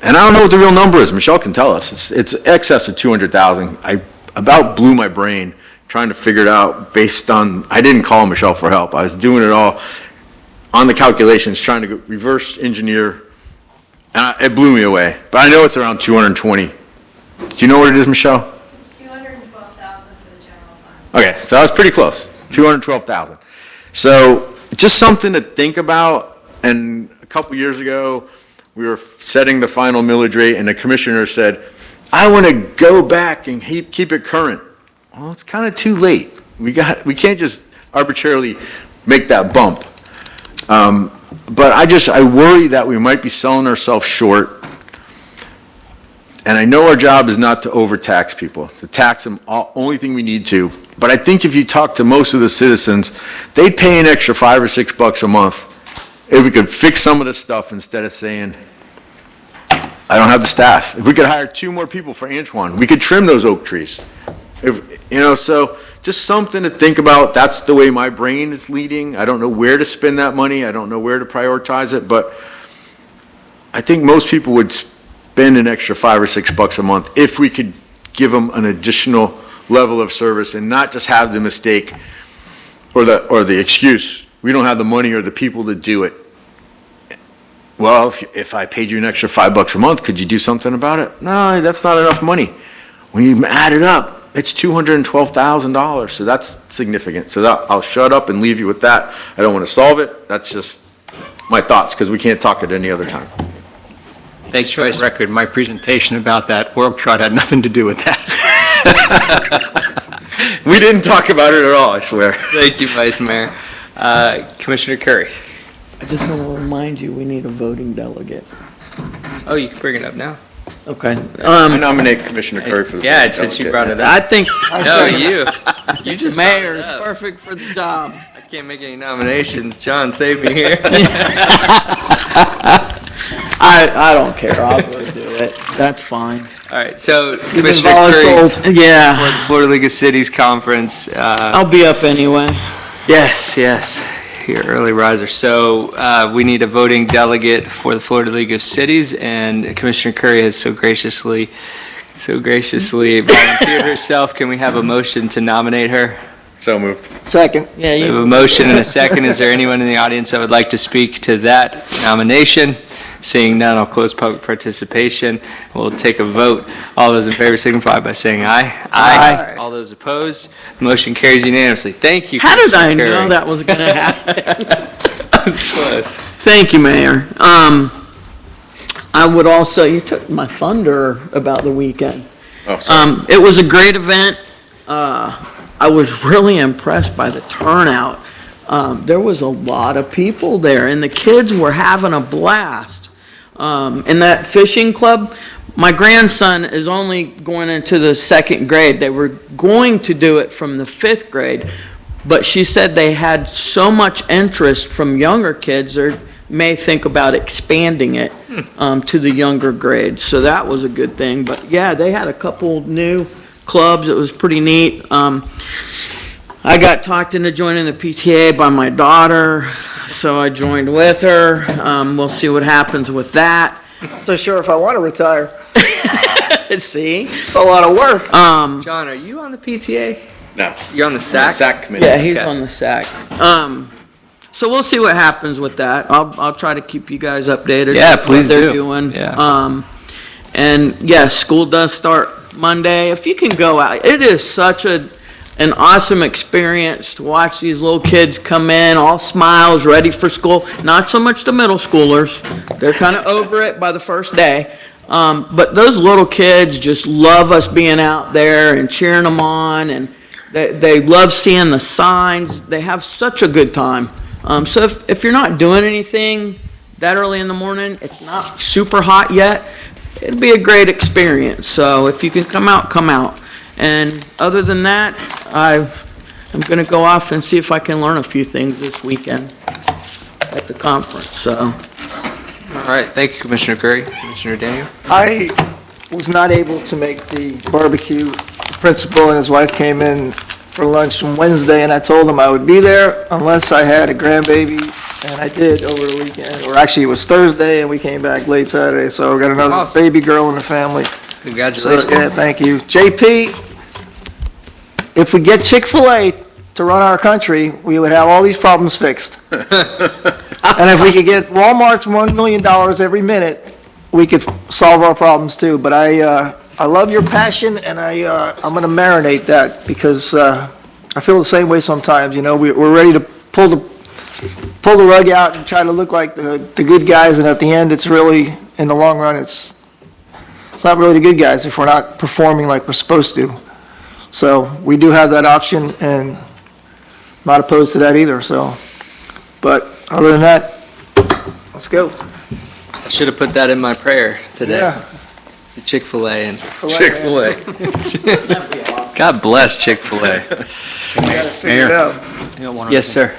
and I don't know what the real number is, Michelle can tell us, it's excess of 200,000. I about blew my brain trying to figure it out based on, I didn't call Michelle for help. I was doing it all on the calculations, trying to reverse engineer, and it blew me away. But I know it's around 220. Do you know what it is, Michelle? It's $212,000 for the general fund. Okay, so I was pretty close, 212,000. So just something to think about. And a couple years ago, we were setting the final millage rate, and the commissioner said, I want to go back and keep it current. Well, it's kind of too late. We can't just arbitrarily make that bump. But I worry that we might be selling ourselves short. And I know our job is not to overtax people, to tax them only thing we need to. But I think if you talk to most of the citizens, they'd pay an extra $5 or $6 a month if we could fix some of the stuff instead of saying, I don't have the staff. If we could hire 2 more people for Antoine, we could trim those oak trees. So just something to think about. That's the way my brain is leading. I don't know where to spend that money. I don't know where to prioritize it, but I think most people would spend an extra $5 or $6 a month if we could give them an additional level of service and not just have the mistake or the excuse, we don't have the money or the people to do it. Well, if I paid you an extra $5 a month, could you do something about it? No, that's not enough money. When you add it up, It's $212,000, so that's significant. So I'll shut up and leave you with that. I don't want to solve it. That's just my thoughts, because we can't talk at any other time. Thanks, For the Vice. record, my presentation about that org chart had nothing to do with that. We didn't talk about it at all, I swear. Thank you, Vice Mayor. Commissioner Curry. I just want to remind you, we need a voting delegate. Oh, you can bring it up now. Okay. I nominate Commissioner Curry for the. Yeah, since you brought it up. I think No, you. You just brought mayor it is up. perfect for the job. I can't make any nominations. John, save me here. I don't care. I'll go do it. That's fine. All right, so You've been Commissioner Curry, voluntold. Yeah, for the Florida League of Cities Conference, I'll be up anyway. yes, you're early riser. So we need a voting delegate for the Florida League of Cities, and Commissioner Curry has so graciously volunteered herself. Can we have a motion to nominate her? So moved. Second. Yeah, We have a you, motion and a second. Is there anyone in the audience that would like to speak to that nomination? Seeing none, I'll close public participation. We'll take a vote. All those in favor signify by saying aye. Aye. All those opposed, motion carries unanimously. Thank you. how did I Commissioner know Curry. that was gonna happen? Close. Thank you, Mayor. I would also, you took my thunder about the weekend. Oh, sorry. It was a great event. I was really impressed by the turnout. There was a lot of people there, and the kids were having a blast. In that fishing club, my grandson is only going into the second grade. They were going to do it from the fifth grade, but she said they had so much interest from younger kids, they may think about expanding it to the younger grades. So that was a good thing. But yeah, they had a couple new clubs. It was pretty neat. I got talked into joining the PTA by my daughter, so I joined with her. We'll see what happens with that. So sure, if I want to retire, See? it's a lot of work. John, are you on the PTA? No. You're on the SAC? SAC committee. Yeah, he's Okay. on the SAC. So we'll see what happens with that. I'll try to keep you guys updated. Yeah, with please what they're do. doing. Yeah. And yes, school does start Monday. If you can go out, it is such an awesome experience to watch these little kids come in, all smiles, ready for school. Not so much the middle schoolers. They're kind of over it by the first day. But those little kids just love us being out there and cheering them on, and they love seeing the signs. They have such a good time. So if you're not doing anything that early in the morning, it's not super hot yet, it'd be a great experience. So if you can come out, come out. And other than that, I'm going to go off and see if I can learn a few things this weekend at the conference. So All right, thank you, Commissioner Curry. Commissioner Daniel? I was not able to make the barbecue. The principal and his wife came in for lunch on Wednesday, and I told them I would be there unless I had a grandbaby, and I did over the weekend. Or actually, it was Thursday, and we came back late Saturday, so we got another Awesome. baby girl in the family. So, Congratulations. yeah, thank you. JP, if we get Chick-fil-A to run our country, we would have all these problems fixed. And if we could get Walmart's $1 million every minute, we could solve our problems too. But I love your passion, and I'm gonna marinate that, because I feel the same way sometimes, you know, we're ready to pull the rug out and try to look like the good guys, and at the end, it's really, in the long run, it's not really the good guys if we're not performing like we're supposed to. So we do have that option, and not opposed to that either, so. But other than that, let's go. I should have put that in my prayer today. Yeah. The Chick-fil-A and Chick-fil-A. God bless Chick-fil-A. Figure it out. Yes, sir.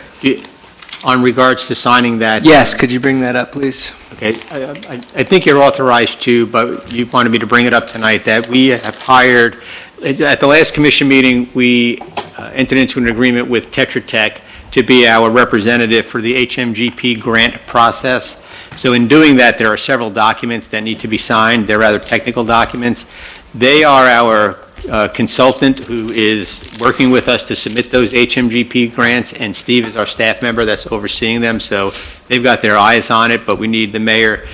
On regards to signing that. Yes, could you bring that up, please? Okay, I think you're authorized to, but you wanted me to bring it up tonight, that we have hired, at the last commission meeting, we entered into an agreement with Tetra Tech to be our representative for the HMGP grant process. So in doing that, there are several documents that need to be signed. They're rather technical documents. They are our consultant who is working with us to submit those HMGP grants, and Steve is our staff member that's overseeing them, so they've got their eyes on it, but we need the mayor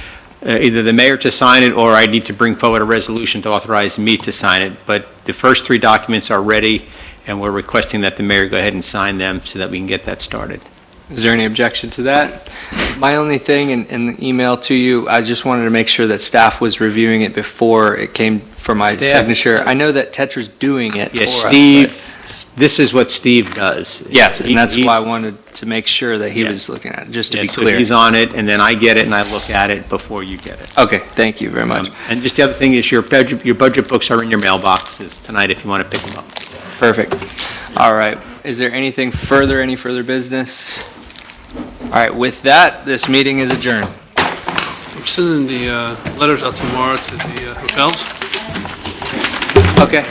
either the mayor to sign it, or I need to bring forward a resolution to authorize me to sign it. But the first 3 documents are ready, and we're requesting that the mayor go ahead and sign them so that we can get that started. Is there any objection to that? My only thing in the email to you, I just wanted to make sure that staff was reviewing it before it came for my Staff- signature. I know that Tetra's doing it for Yes, us, Steve, this is what Steve does. but- Yes, and that's why I He's- wanted to make sure that he Yeah. was looking at it, just to yeah, be so clear. he's on it, and then I get it, and I look at it before you get it. Okay, thank you very much. And just the other thing is your budget books are in your mailboxes tonight if you want to pick them up. Perfect. All right. Is there anything further, any further business? All right, with that, this meeting is adjourned. I'm sending the letters out tomorrow to the hotels. Okay.